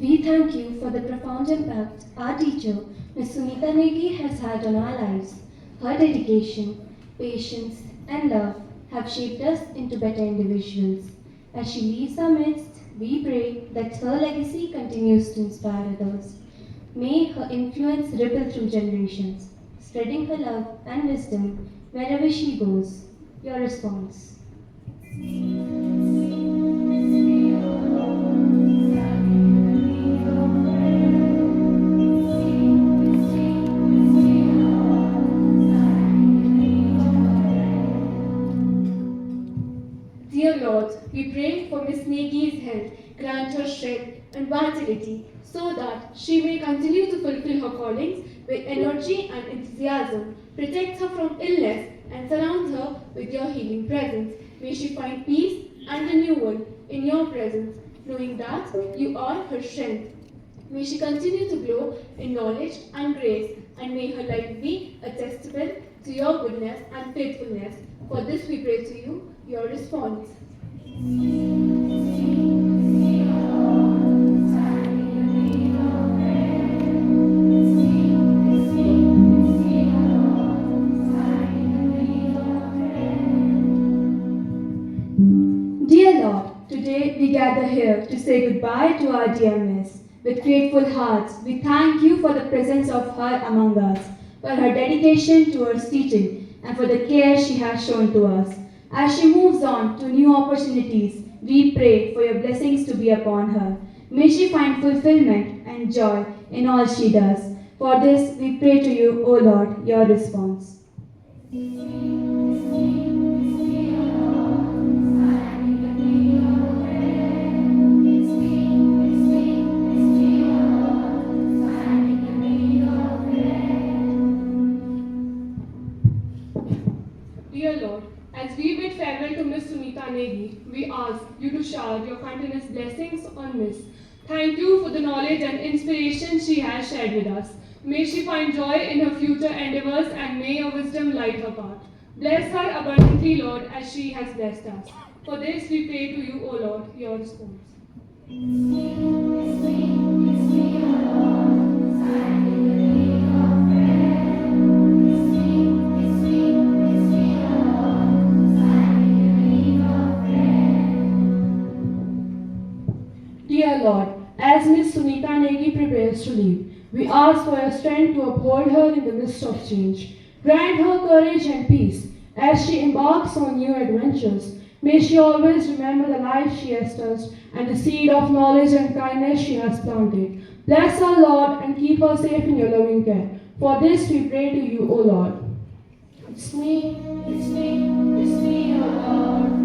We thank you for the profound impact our teacher, Ms. Sunita Negi, has had on our lives. Her dedication, patience, and love have shaped us into better individuals. As she leaves our midst, we pray that her legacy continues to inspire others. May her influence ripple through generations, spreading her love and wisdom wherever she goes. Your response. Dear Lord, we pray for Miss Negi's health, grant her strength and vitality so that she may continue to fulfill her callings with energy and enthusiasm. Protect her from illness and surround her with your healing presence. May she find peace and renewal in your presence, knowing that you are her strength. May she continue to grow in knowledge and grace, and may her life be a testament to your goodness and faithfulness. For this we pray to you. Your response. Dear Lord, today we gather here to say goodbye to our dear Miss. With grateful hearts, we thank you for the presence of her among us, for her dedication towards teaching, and for the care she has shown to us. As she moves on to new opportunities, we pray for your blessings to be upon her. May she find fulfillment and joy in all she does. For this, we pray to you, O Lord, your response. Dear Lord, as we bid farewell to Miss Sunita Negi, we ask you to shower your continuous blessings on Miss. Thank you for the knowledge and inspiration she has shared with us. May she find joy in her future endeavors and may your wisdom light her path. Bless her abundantly, Lord, as she has blessed us. For this we pray to you, O Lord, your response. Dear Lord, as Miss Sunita Negi prepares to leave, we ask for your strength to uphold her in the midst of change. Grant her courage and peace as she embarks on new adventures. May she always remember the life she has touched and the seed of knowledge and kindness she has planted. Bless her, Lord, and keep her safe in your loving care. For this we pray to you, O Lord. It's me, O Lord.